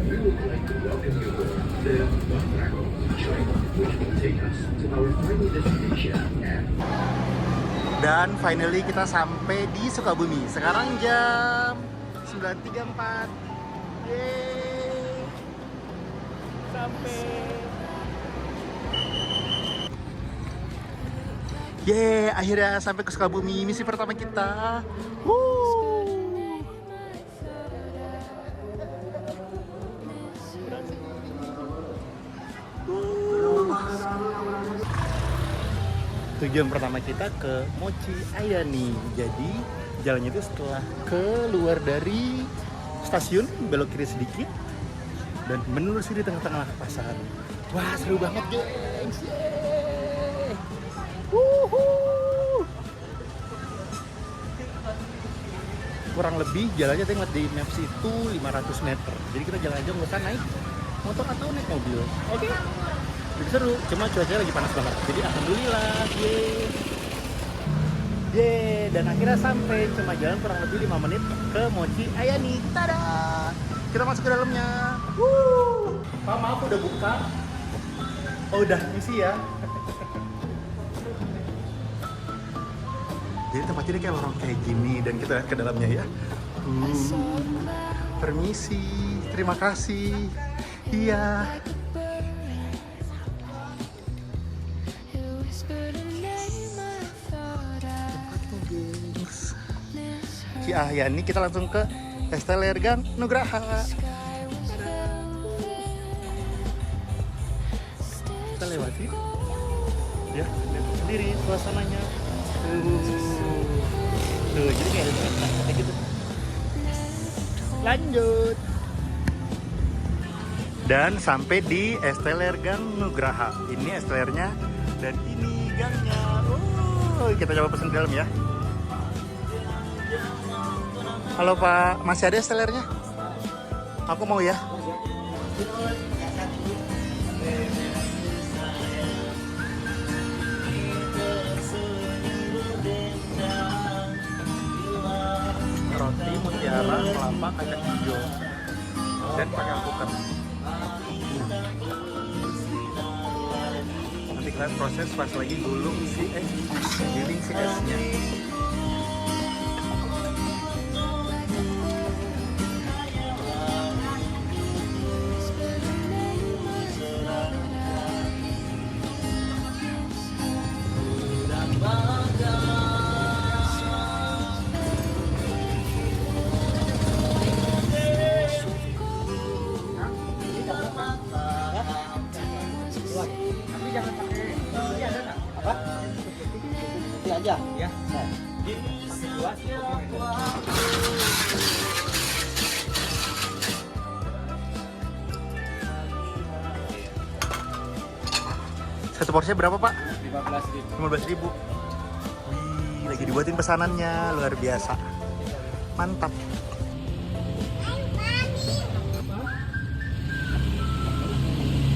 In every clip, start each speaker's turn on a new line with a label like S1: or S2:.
S1: We would like to welcome you aboard the Mondragon train, which will take us to our final destination at.
S2: Dan finally kita sampai di Sukabumi. Sekarang jam 9.34. Yeay. Sampai. Yeay, akhirnya sampai ke Sukabumi. Misi pertama kita. Woo. Tujuan pertama kita ke Mochi Ayani. Jadi jalannya itu setelah keluar dari stasiun, belok kiri sedikit dan menelusuri tengah-tengah pasar. Wah, seru banget, gengs. Yeay. Wuhuu. Kurang lebih jalannya tengok di maps itu 500 meter. Jadi kita jalan aja, nggak usah naik motor atau naik mobil. Oke. Lebih seru, cuma cuacanya lagi panas banget. Jadi alhamdulillah, yeay. Dan akhirnya sampai, cuma jalan kurang lebih 5 menit ke Mochi Ayani. Tada! Kita masuk ke dalamnya. Wuh. Pak, maaf udah buka. Oh, udah misi ya. Jadi tempatnya ini kayak lorong kayak gini dan kita lihat ke dalamnya ya. Permisi, terima kasih. Iya. Ya, ini kita langsung ke Estelergan Nugraha. Kita lewati. Ya, lihat sendiri suasananya. Tuh, jadi kayak gitu. Lanjut. Dan sampai di Estelergan Nugraha. Ini estelernya dan ini gangnya. Oh, kita coba pesen di dalam ya. Halo Pak, masih ada estelernya? Aku mau ya. Roti mutiara, kelapa, kacang hijau, dan pakai alpukat. Nanti kalian proses pas lagi gulung si es, giling si esnya.
S3: Aja ya.
S2: Satu porsinya berapa Pak?
S3: 15.000.
S2: 15.000. Wih, lagi dibuatin pesanannya, luar biasa. Mantap.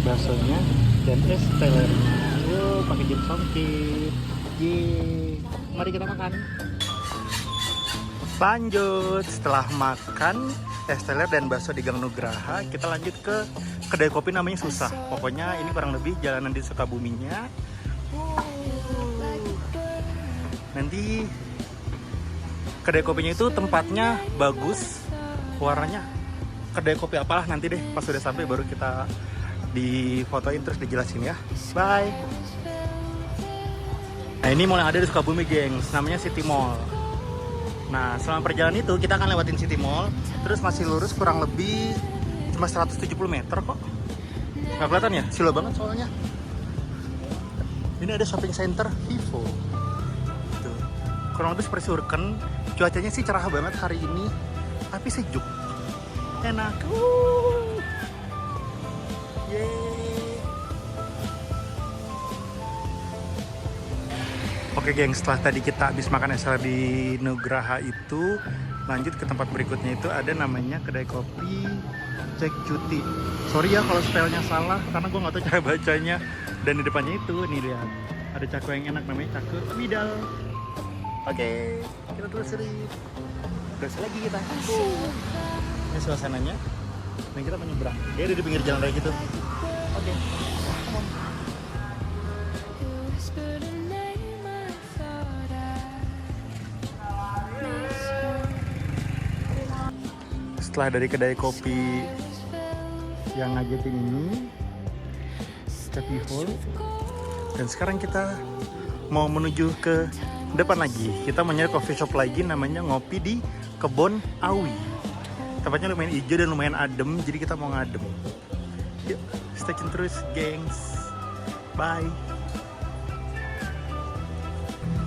S2: Baksonya dan es telernya. Wow, pakai jam songkit. Yeay. Mari kita makan. Lanjut, setelah makan es teler dan bakso di Gang Nugraha, kita lanjut ke kedai kopi namanya Susah. Pokoknya ini kurang lebih jalanan di Sukabuminya. Nanti kedai kopinya itu tempatnya bagus, warnanya kedai kopi apalah nanti deh pas sudah sampai baru kita difotoin terus dijelasin ya. Bye. Nah, ini mall yang ada di Sukabumi, gengs. Namanya City Mall. Nah, selama perjalanan itu kita akan lewatin City Mall, terus masih lurus kurang lebih cuma 170 meter kok. Nggak kelihatan ya? Silo banget soalnya. Ini ada shopping center Vivo. Tuh. Kurang lebih seperti Surken. Cuacanya sih cerah banget hari ini, tapi sejuk. Enak. Yeay. Oke geng, setelah tadi kita habis makan es teler di Nugraha itu, lanjut ke tempat berikutnya itu ada namanya kedai kopi Cek Cuti. Sorry ya kalau spellnya salah, karena gue nggak tahu cara bacanya. Dan di depannya itu, nih lihat, ada cakwe yang enak namanya cakwe Midal. Oke, kita telusuri. Terus lagi kita. Ini suasananya. Dan kita menyeberang. Dia ada di pinggir jalan kayak gitu. Oke. Setelah dari kedai kopi yang ngagetin ini, Happy Hall, dan sekarang kita mau menuju ke depan lagi. Kita mau nyari coffee shop lagi, namanya Ngopi di Kebon Awi. Tempatnya lumayan hijau dan lumayan adem, jadi kita mau ngadem. Yuk, stay tune terus, gengs. Bye.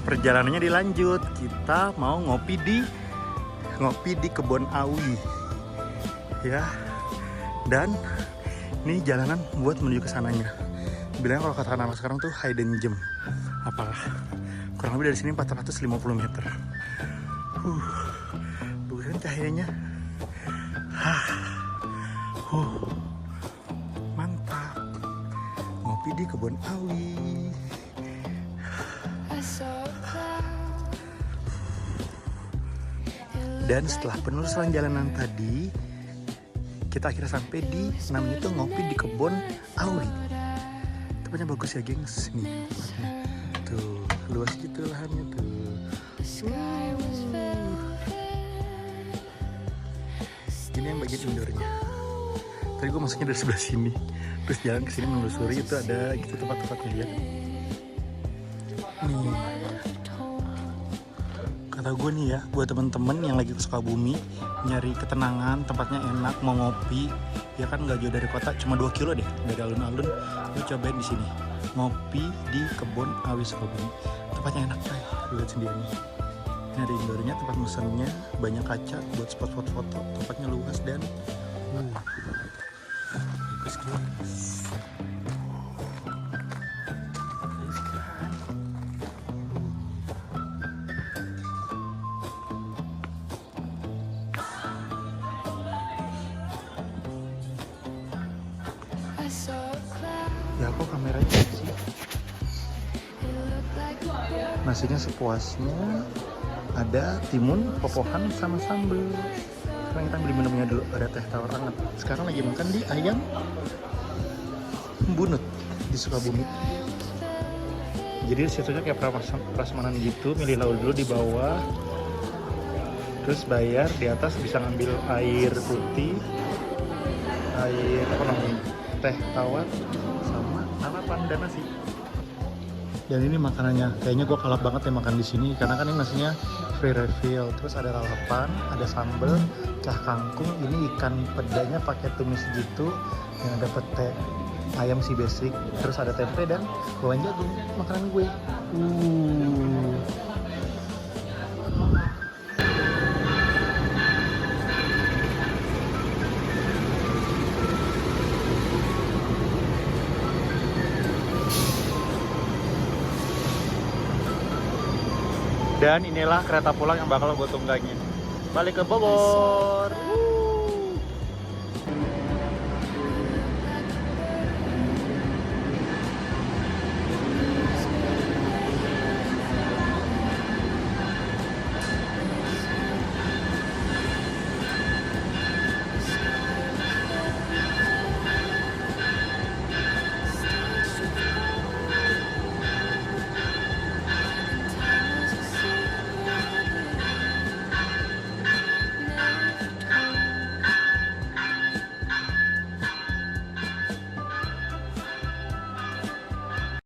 S2: Perjalanannya dilanjut. Kita mau ngopi di Kebon Awi. Ya. Dan ini jalanan buat menuju ke sananya. Bilang kalau kata anak sekarang tuh hidden gem. Apalah. Kurang lebih dari sini 450 meter. Bukan cahayanya. Mantap. Ngopi di Kebon Awi. Dan setelah penelusuran jalanan tadi, kita akhirnya sampai di namanya itu Ngopi di Kebon Awi. Tempatnya bagus ya, gengs. Nih, tempatnya. Tuh, luas gitu lahannya tuh. Ini yang bagian indoornya. Tadi gue masuknya dari sebelah sini, terus jalan ke sini menelusuri itu ada gitu tempat-tempatnya ya. Nih, kata gue nih ya, buat temen-temen yang lagi ke Sukabumi, nyari ketenangan, tempatnya enak, mau ngopi, ya kan nggak jauh dari kota, cuma 2 kilo deh dari alun-alun. Lu cobain di sini, Ngopi di Kebon Awi Sukabumi. Tempatnya enak coy, lihat sendiri nih. Ini ada indoornya, tempat mesennya, banyak kaca buat spot-spot foto, tempatnya luas dan bagus guys. Ya kok kameranya sih? Nasinya sepuasnya, ada timun, popohan, sama sambal. Sekarang kita beli minumnya dulu, ada teh tawar hangat. Sekarang lagi makan di Ayam Bunut di Sukabumi. Jadi situnya kayak prasmanan gitu, milih lauk dulu di bawah, terus bayar, di atas bisa ngambil air putih, air apa namanya, teh tawar, sama lalapan dan nasi. Dan ini makanannya, kayaknya gue kalap banget ya makan di sini karena kan ini nasinya free refill. Terus ada lalapan, ada sambal, cah kangkung, ini ikan pedanya pakai tumis gitu, yang ada pete ayam si basic, terus ada tempe dan bawang jagung. Makanan gue. Dan inilah kereta pulang yang bakal gue tunggangin balik ke Bogor.